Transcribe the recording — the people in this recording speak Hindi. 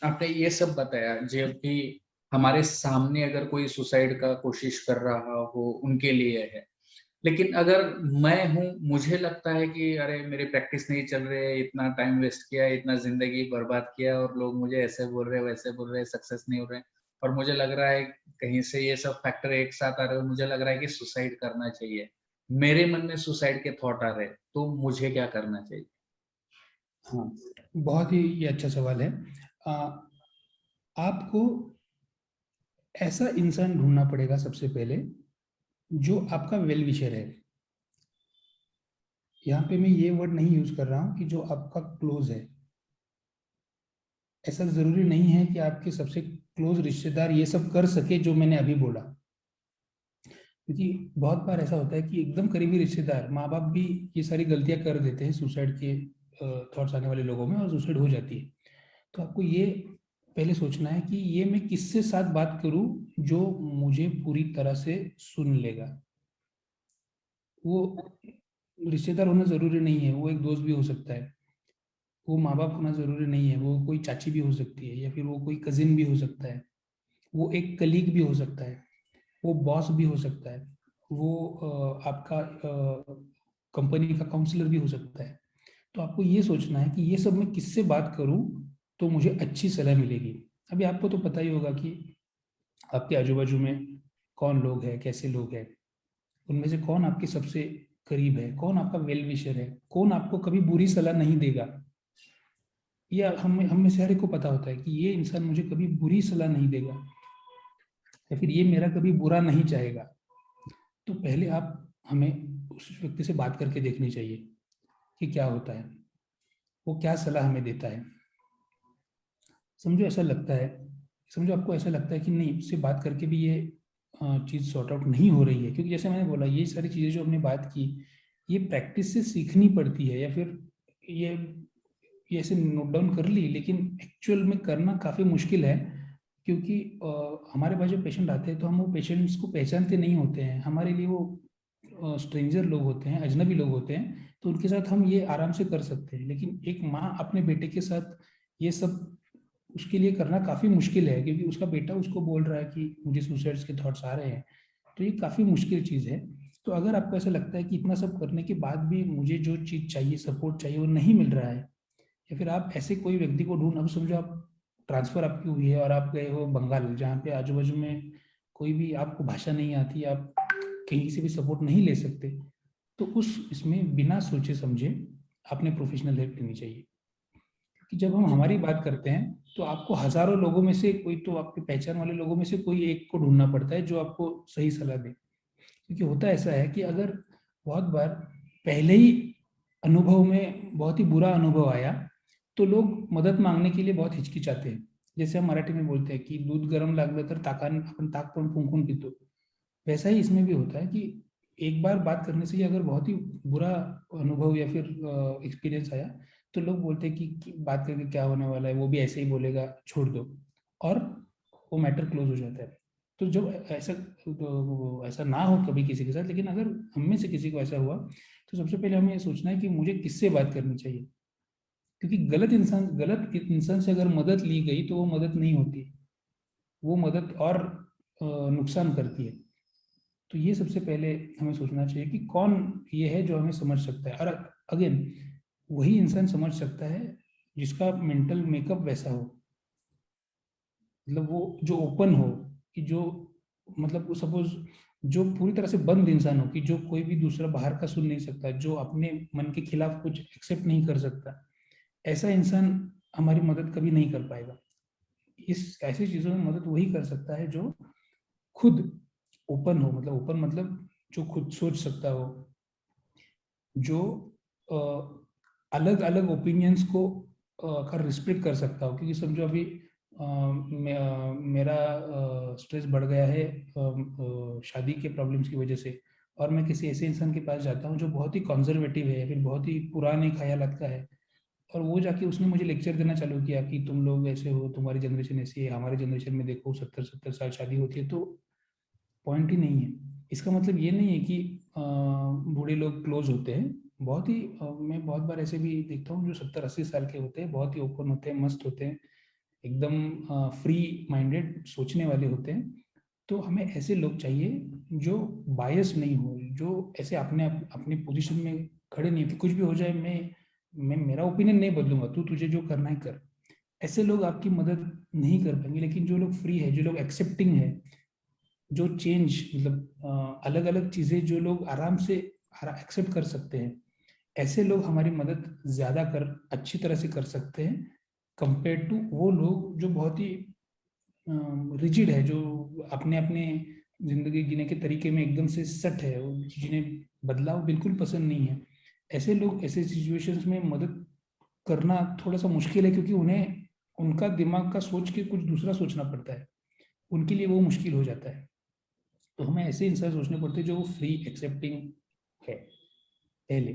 आपने ये सब बताया, जब भी हमारे सामने अगर कोई सुसाइड का कोशिश कर रहा हो उनके लिए है। लेकिन अगर मैं हूँ, मुझे लगता है कि अरे मेरी प्रैक्टिस नहीं चल रही है, इतना टाइम वेस्ट किया, इतना ज़िंदगी बर्बाद किया और लोग मुझे ऐसे बोल रहे हैं, वैसे बोल रहे हैं, सक्सेस नहीं हो रहे हैं और मुझे लग रहा है कहीं से ये सब फैक्टर एक साथ आ रहे हैं, मुझे लग रहा है कि सुसाइड करना चाहिए। मेरे मन में सुसाइड के थॉट आ रहे हैं, तो मुझे क्या करना चाहिए? हाँ, बहुत ही ये अच्छा सवाल है। आ, आपको ऐसा इंसान ढूंढना पड़ेगा सबसे पहले जो आपका वेल विशर है। यहाँ पे मैं ये वर्ड नहीं यूज कर रहा हूँ कि जो आपका क्लोज है। ऐसा जरूरी नहीं है कि आपके सबसे क्लोज रिश्तेदार ये सब कर सके जो मैंने अभी बोला, क्योंकि बहुत बार ऐसा होता है कि एकदम करीबी रिश्तेदार, माँ बाप भी ये सारी गलतियां कर देते हैं सुसाइड के थॉट्स आने वाले लोगों में, और सुसाइड हो जाती है। तो आपको ये पहले सोचना है कि ये मैं किससे साथ बात करूं जो मुझे पूरी तरह से सुन लेगा। वो रिश्तेदार होना जरूरी नहीं है, वो एक दोस्त भी हो सकता है। वो माँ बाप होना जरूरी नहीं है, वो कोई चाची भी हो सकती है, या फिर वो कोई कजिन भी हो सकता है। वो एक कलीग भी हो सकता है, वो बॉस भी हो सकता है, वो आपका कंपनी का काउंसलर भी हो सकता है। तो आपको ये सोचना है कि ये सब मैं किससे बात करूं तो मुझे अच्छी सलाह मिलेगी। अभी आपको तो पता ही होगा कि आपके आजू बाजू में कौन लोग हैं, कैसे लोग हैं, उनमें से कौन आपके सबसे करीब है, कौन आपका वेल विशर है, कौन आपको कभी बुरी सलाह नहीं देगा। ये हम में से हर एक को पता होता है कि ये इंसान मुझे कभी बुरी सलाह नहीं देगा, या फिर ये मेरा कभी बुरा नहीं चाहेगा। तो पहले आप हमें उस व्यक्ति से बात करके देखनी चाहिए कि क्या होता है, वो क्या सलाह हमें देता है। समझो ऐसा लगता है, समझो आपको ऐसा लगता है कि नहीं, उससे बात करके भी ये चीज़ सॉर्ट आउट नहीं हो रही है, क्योंकि जैसे मैंने बोला ये सारी चीज़ें जो हमने बात की, ये प्रैक्टिस से सीखनी पड़ती है, या फिर ये ये ऐसे नोट डाउन कर ली, लेकिन एक्चुअल में करना काफ़ी मुश्किल है। क्योंकि हमारे पास जो पेशेंट आते हैं तो हम वो पेशेंट्स को पहचानते नहीं होते हैं, हमारे लिए वो स्ट्रेंजर लोग होते हैं, अजनबी लोग होते हैं। तो उनके साथ हम ये आराम से कर सकते हैं, लेकिन एक माँ अपने बेटे के साथ ये सब उसके लिए करना काफ़ी मुश्किल है, क्योंकि उसका बेटा उसको बोल रहा है कि मुझे सुसाइड्स के थॉट्स आ रहे हैं। तो ये काफ़ी मुश्किल चीज़ है। तो अगर आपको ऐसा लगता है कि इतना सब करने के बाद भी मुझे जो चीज़ चाहिए, सपोर्ट चाहिए, वो नहीं मिल रहा है, या फिर आप ऐसे कोई व्यक्ति को ढूंढ, अब समझो आप ट्रांसफ़र आपकी हुई है और आप गए हो बंगाल, जहाँ पे आजू बाजू में कोई भी आपको भाषा नहीं आती, आप कहीं से भी सपोर्ट नहीं ले सकते। तो उस इसमें बिना सोचे समझे आपने प्रोफेशनल हेल्प लेनी चाहिए। कि जब हम हमारी बात करते हैं तो आपको हजारों लोगों में से कोई, तो आपके पहचान वाले लोगों में से कोई एक को ढूंढना पड़ता है जो आपको सही सलाह दे। क्योंकि होता ऐसा है कि अगर बहुत बार पहले ही अनुभव में बहुत ही बुरा अनुभव आया तो लोग मदद मांगने के लिए बहुत हिचकिचाते हैं। जैसे हम मराठी में बोलते हैं कि दूध गरम लागलं तर ताकान आपण ताक पण फुंकून पीतो। वैसा ही इसमें भी होता है कि एक बार बात करने से ही अगर बहुत ही बुरा अनुभव या फिर एक्सपीरियंस आया, तो लोग बोलते हैं कि बात करके क्या होने वाला है, वो भी ऐसे ही बोलेगा, छोड़ दो, और वो मैटर क्लोज हो जाता है। तो जब ऐसा, तो ऐसा ना हो कभी किसी के साथ, लेकिन अगर हम में से किसी को ऐसा हुआ तो सबसे पहले हमें ये सोचना है कि मुझे किससे बात करनी चाहिए। क्योंकि गलत इंसान से अगर मदद ली गई तो वो मदद नहीं होती, वो मदद और नुकसान करती है। तो ये सबसे पहले हमें सोचना चाहिए कि कौन ये है जो हमें समझ सकता है। और अगेन, वही इंसान समझ सकता है जिसका मेंटल मेकअप वैसा हो, मतलब वो जो ओपन हो, कि जो, मतलब सपोज जो पूरी तरह से बंद इंसान हो, कि जो कोई भी दूसरा बाहर का सुन नहीं सकता, जो अपने मन के खिलाफ कुछ एक्सेप्ट नहीं कर सकता, ऐसा इंसान हमारी मदद कभी नहीं कर पाएगा। इस ऐसी चीज़ों में मदद वही कर सकता है जो खुद ओपन हो, मतलब ओपन मतलब जो खुद सोच सकता हो, जो अलग अलग ओपिनियंस को का रिस्पेक्ट कर सकता हो। क्योंकि समझो अभी मेरा स्ट्रेस बढ़ गया है शादी के प्रॉब्लम्स की वजह से, और मैं किसी ऐसे इंसान के पास जाता हूँ जो बहुत ही कंजर्वेटिव है या फिर बहुत ही पुराने ख्यालात का है, और वो जाके उसने मुझे लेक्चर देना चालू किया कि तुम लोग ऐसे हो, तुम्हारी जनरेशन ऐसी है, हमारी जनरेशन में देखो 70-70 साल शादी होती है। तो पॉइंट ही नहीं है। इसका मतलब ये नहीं है कि बूढ़े लोग क्लोज होते हैं। बहुत ही मैं बहुत बार ऐसे भी देखता हूँ जो 70-80 साल के होते हैं, बहुत ही ओपन होते हैं, मस्त होते हैं, एकदम फ्री माइंडेड सोचने वाले होते हैं, तो हमें ऐसे लोग चाहिए जो बायस नहीं हो, जो ऐसे अपने पोजीशन में खड़े नहीं होते, कुछ भी हो जाए मैं मेरा ओपिनियन नहीं बदलूंगा, तुझे जो करना है कर। ऐसे लोग आपकी मदद नहीं कर पाएंगे। लेकिन जो लोग फ्री है, जो लोग एक्सेप्टिंग है, जो चेंज मतलब अलग अलग चीजें जो लोग आराम से एक्सेप्ट कर सकते हैं, ऐसे लोग हमारी मदद ज्यादा कर अच्छी तरह से कर सकते हैं कंपेयर टू वो लोग जो बहुत ही रिजिड है, जो अपने अपने जिंदगी जीने के तरीके में एकदम से सट है, जिन्हें बदलाव बिल्कुल पसंद नहीं है। ऐसे लोग ऐसे सिचुएशंस में मदद करना थोड़ा सा मुश्किल है, क्योंकि उन्हें उनका दिमाग का सोच के कुछ दूसरा सोचना पड़ता है, उनके लिए वो मुश्किल हो जाता है। तो हमें ऐसे इंसान सोचने पड़ते हैं जो फ्री एक्सेप्टिंग है पहले।